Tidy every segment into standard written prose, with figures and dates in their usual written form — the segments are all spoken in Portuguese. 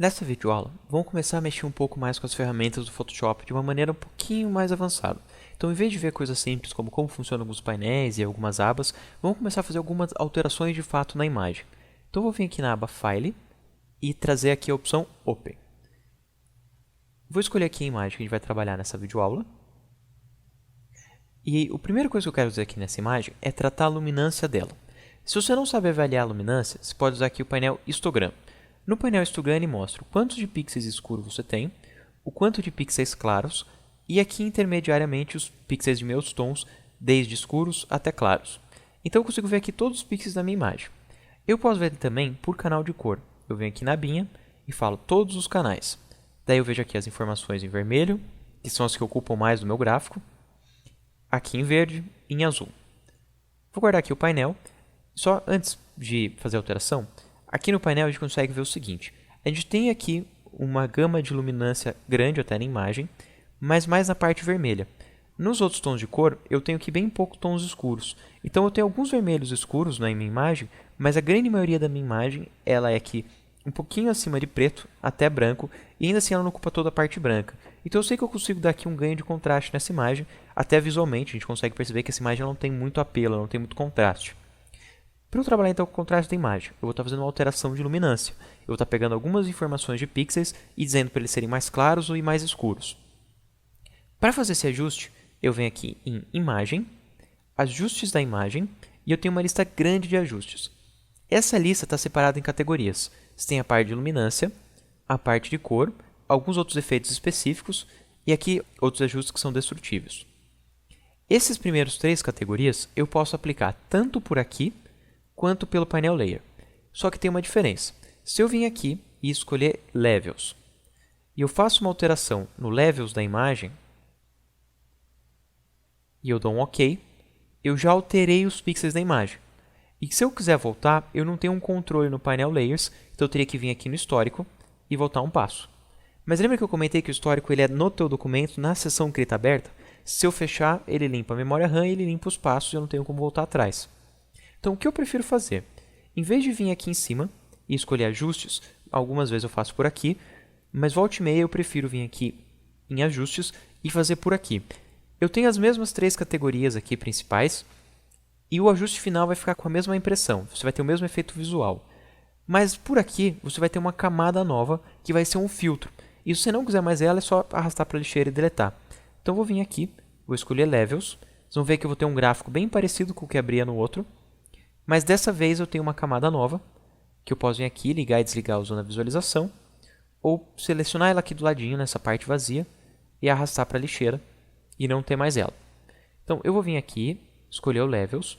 Nessa videoaula, vamos começar a mexer um pouco mais com as ferramentas do Photoshop de uma maneira um pouquinho mais avançada. Então, em vez de ver coisas simples como funcionam alguns painéis e algumas abas, vamos começar a fazer algumas alterações de fato na imagem. Então, vou vir aqui na aba File e trazer aqui a opção Open. Vou escolher aqui a imagem que a gente vai trabalhar nessa videoaula. E a primeira coisa que eu quero fazer aqui nessa imagem é tratar a luminância dela. Se você não sabe avaliar a luminância, você pode usar aqui o painel Histogram. No painel Histogram ele mostra o quanto de pixels escuros você tem, o quanto de pixels claros e aqui intermediariamente os pixels de meus tons, desde escuros até claros. Então eu consigo ver aqui todos os pixels da minha imagem. Eu posso ver também por canal de cor. Eu venho aqui na abinha e falo todos os canais. Daí eu vejo aqui as informações em vermelho, que são as que ocupam mais do meu gráfico, aqui em verde e em azul. Vou guardar aqui o painel. Só antes de fazer a alteração, aqui no painel a gente consegue ver o seguinte. A gente tem aqui uma gama de luminância grande até na imagem, mas mais na parte vermelha. Nos outros tons de cor, eu tenho aqui bem poucos tons escuros. Então eu tenho alguns vermelhos escuros na minha imagem, mas a grande maioria da minha imagem ela é aqui um pouquinho acima de preto, até branco, e ainda assim ela não ocupa toda a parte branca. Então eu sei que eu consigo dar aqui um ganho de contraste nessa imagem, até visualmente a gente consegue perceber que essa imagem não tem muito apelo, não tem muito contraste. Para eu trabalhar então com o contraste da imagem, eu vou estar fazendo uma alteração de luminância. Eu vou estar pegando algumas informações de pixels e dizendo para eles serem mais claros e mais escuros. Para fazer esse ajuste, eu venho aqui em Imagem, Ajustes da imagem, e eu tenho uma lista grande de ajustes. Essa lista está separada em categorias. Você tem a parte de luminância, a parte de cor, alguns outros efeitos específicos e aqui outros ajustes que são destrutivos. Essas primeiras três categorias eu posso aplicar tanto por aqui quanto pelo painel Layer. Só que tem uma diferença. Se eu vim aqui e escolher Levels, e eu faço uma alteração no Levels da imagem, e eu dou um OK, eu já alterei os pixels da imagem. E se eu quiser voltar, eu não tenho um controle no painel Layers, então eu teria que vir aqui no histórico e voltar um passo. Mas lembra que eu comentei que o histórico ele é no teu documento, na seção que ele está aberta? Se eu fechar, ele limpa a memória RAM e ele limpa os passos e eu não tenho como voltar atrás. Então, o que eu prefiro fazer? Em vez de vir aqui em cima e escolher ajustes, algumas vezes eu faço por aqui, mas volta e meia eu prefiro vir aqui em ajustes e fazer por aqui. Eu tenho as mesmas três categorias aqui principais e o ajuste final vai ficar com a mesma impressão, você vai ter o mesmo efeito visual. Mas por aqui você vai ter uma camada nova que vai ser um filtro. E se você não quiser mais ela, é só arrastar para a lixeira e deletar. Então, vou vir aqui, vou escolher Levels. Vocês vão ver que eu vou ter um gráfico bem parecido com o que abria no outro. Mas dessa vez eu tenho uma camada nova, que eu posso vir aqui, ligar e desligar usando a visualização, ou selecionar ela aqui do ladinho, nessa parte vazia, e arrastar para a lixeira, e não ter mais ela. Então, eu vou vir aqui, escolher o Levels,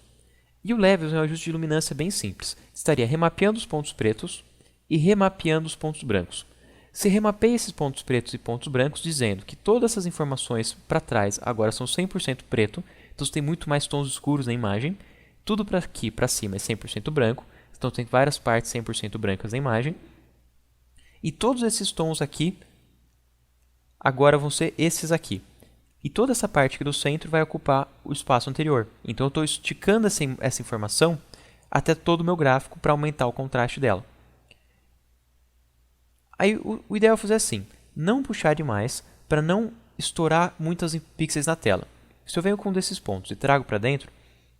e o Levels é um ajuste de luminância bem simples. Estaria remapeando os pontos pretos e remapeando os pontos brancos. Se remapeia esses pontos pretos e pontos brancos, dizendo que todas essas informações para trás agora são 100% preto, então você tem muito mais tons escuros na imagem. Tudo para aqui, para cima, é 100% branco, então tem várias partes 100% brancas na imagem. E todos esses tons aqui, agora vão ser esses aqui. E toda essa parte aqui do centro vai ocupar o espaço anterior. Então eu estou esticando essa informação até todo o meu gráfico para aumentar o contraste dela. Aí o ideal é fazer assim, não puxar demais para não estourar muitos pixels na tela. Se eu venho com um desses pontos e trago para dentro,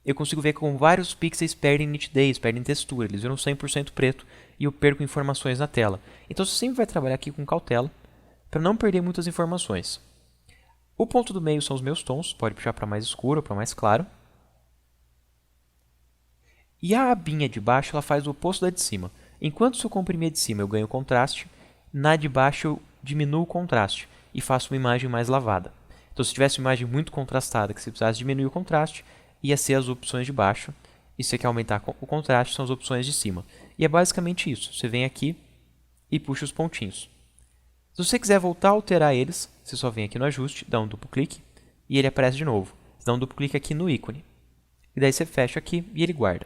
eu consigo ver como vários pixels perdem nitidez, perdem textura, eles viram 100% preto e eu perco informações na tela. Então você sempre vai trabalhar aqui com cautela para não perder muitas informações. O ponto do meio são os meus tons, pode puxar para mais escuro ou para mais claro. E a abinha de baixo ela faz o oposto da de cima. Enquanto se eu comprimir a de cima eu ganho contraste, na de baixo eu diminuo o contraste e faço uma imagem mais lavada. Então se tivesse uma imagem muito contrastada, que você precisasse diminuir o contraste, ia ser as opções de baixo. E se você quer aumentar o contraste, são as opções de cima. E é basicamente isso. Você vem aqui e puxa os pontinhos. Se você quiser voltar a alterar eles, você só vem aqui no ajuste, dá um duplo clique e ele aparece de novo. Você dá um duplo clique aqui no ícone. E daí você fecha aqui e ele guarda.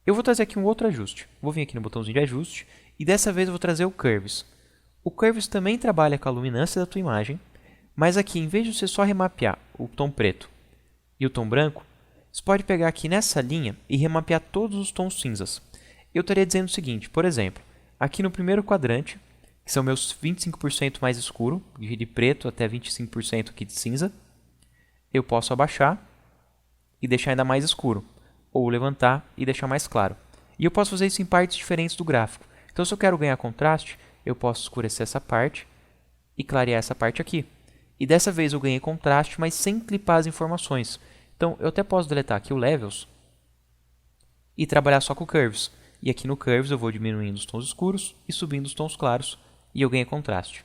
Eu vou trazer aqui um outro ajuste. Vou vir aqui no botãozinho de ajuste e dessa vez eu vou trazer o Curves. O Curves também trabalha com a luminância da tua imagem, mas aqui, em vez de você só remapear o tom preto e o tom branco, você pode pegar aqui nessa linha e remapear todos os tons cinzas. Eu estaria dizendo o seguinte, por exemplo, aqui no primeiro quadrante, que são meus 25% mais escuro, de preto até 25% aqui de cinza. Eu posso abaixar e deixar ainda mais escuro, ou levantar e deixar mais claro. E eu posso fazer isso em partes diferentes do gráfico. Então, se eu quero ganhar contraste, eu posso escurecer essa parte e clarear essa parte aqui. E dessa vez eu ganhei contraste, mas sem clipar as informações. Então, eu até posso deletar aqui o Levels e trabalhar só com Curves. E aqui no Curves eu vou diminuindo os tons escuros e subindo os tons claros, e eu ganhei contraste.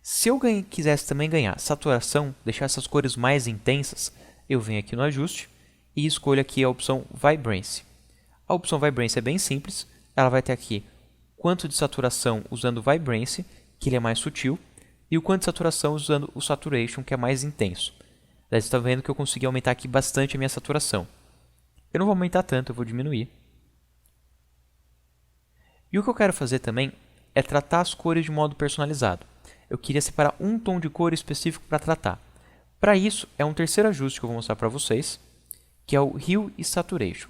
Se eu quisesse também ganhar saturação, deixar essas cores mais intensas, eu venho aqui no ajuste e escolho aqui a opção Vibrance. A opção Vibrance é bem simples, ela vai ter aqui quanto de saturação usando o Vibrance, que ele é mais sutil, e o quanto de saturação usando o Saturation, que é mais intenso. Daí você está vendo que eu consegui aumentar aqui bastante a minha saturação. Eu não vou aumentar tanto, eu vou diminuir. E o que eu quero fazer também é tratar as cores de modo personalizado. Eu queria separar um tom de cor específico para tratar. Para isso, é um terceiro ajuste que eu vou mostrar para vocês, que é o Hue e Saturation.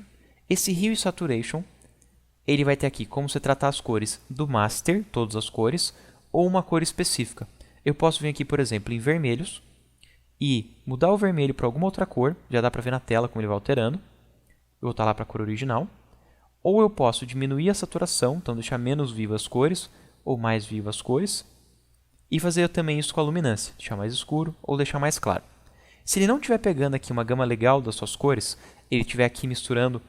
Esse Hue e Saturation, ele vai ter aqui como você tratar as cores do Master, todas as cores, ou uma cor específica. Eu posso vir aqui, por exemplo, em vermelhos e mudar o vermelho para alguma outra cor, já dá para ver na tela como ele vai alterando. Eu vou voltar lá para a cor original. Ou eu posso diminuir a saturação, então deixar menos vivas as cores, ou mais vivas as cores, e fazer também isso com a luminância, deixar mais escuro ou deixar mais claro. Se ele não estiver pegando aqui uma gama legal das suas cores, ele estiver aqui misturando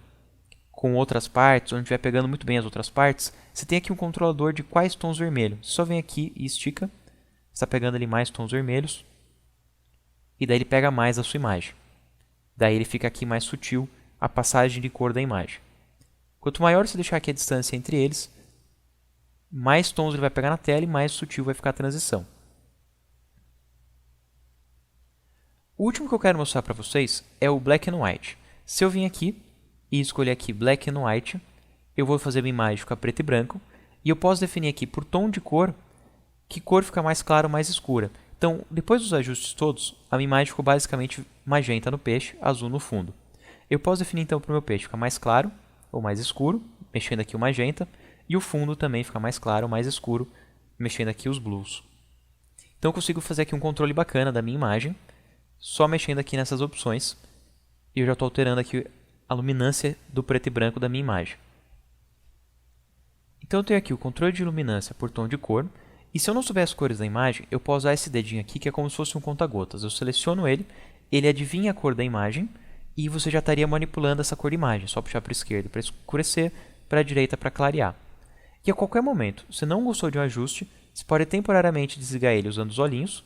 com outras partes, ou não estiver pegando muito bem as outras partes, você tem aqui um controlador de quais tons vermelhos. Você só vem aqui e estica, está pegando ali mais tons vermelhos, e daí ele pega mais a sua imagem. Daí ele fica aqui mais sutil a passagem de cor da imagem. Quanto maior você deixar aqui a distância entre eles, mais tons ele vai pegar na tela e mais sutil vai ficar a transição. O último que eu quero mostrar para vocês é o Black and White. Se eu vim aqui e escolher aqui Black and White, eu vou fazer minha imagem ficar preto e branco, e eu posso definir aqui por tom de cor, que cor fica mais clara ou mais escura. Então, depois dos ajustes todos, a minha imagem ficou basicamente magenta no peixe, azul no fundo. Eu posso definir então para o meu peixe ficar mais claro ou mais escuro, mexendo aqui o magenta, e o fundo também fica mais claro ou mais escuro, mexendo aqui os blues. Então eu consigo fazer aqui um controle bacana da minha imagem, só mexendo aqui nessas opções, e eu já estou alterando aqui a luminância do preto e branco da minha imagem. Então eu tenho aqui o controle de luminância por tom de cor, e se eu não souber as cores da imagem, eu posso usar esse dedinho aqui, que é como se fosse um conta-gotas. Eu seleciono ele, ele adivinha a cor da imagem, e você já estaria manipulando essa cor de imagem. Só puxar para a esquerda para escurecer, para a direita para clarear. E a qualquer momento, se não gostou de um ajuste, você pode temporariamente desligar ele usando os olhinhos,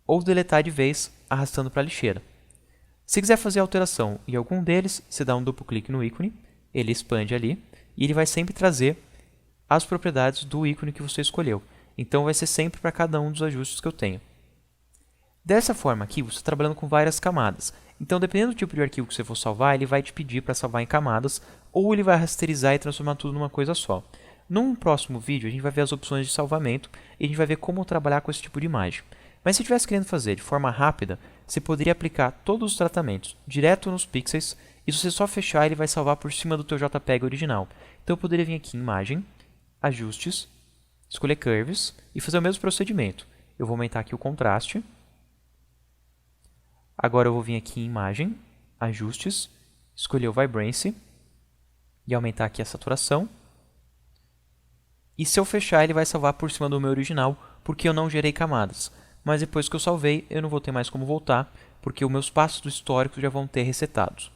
ou deletar de vez arrastando para a lixeira. Se quiser fazer alteração em algum deles, você dá um duplo clique no ícone, ele expande ali, e ele vai sempre trazer as propriedades do ícone que você escolheu. Então vai ser sempre para cada um dos ajustes que eu tenho. Dessa forma aqui, você está trabalhando com várias camadas. Então, dependendo do tipo de arquivo que você for salvar, ele vai te pedir para salvar em camadas, ou ele vai rasterizar e transformar tudo numa coisa só. Num próximo vídeo, a gente vai ver as opções de salvamento e a gente vai ver como trabalhar com esse tipo de imagem. Mas se estivesse querendo fazer de forma rápida, você poderia aplicar todos os tratamentos direto nos pixels, e se você só fechar, ele vai salvar por cima do teu JPEG original. Então, eu poderia vir aqui em Imagem, Ajustes, escolher Curves e fazer o mesmo procedimento. Eu vou aumentar aqui o contraste. Agora eu vou vir aqui em Imagem, Ajustes, escolher o Vibrance e aumentar aqui a saturação. E se eu fechar, ele vai salvar por cima do meu original, porque eu não gerei camadas. Mas depois que eu salvei, eu não vou ter mais como voltar, porque os meus passos do histórico já vão ter resetados.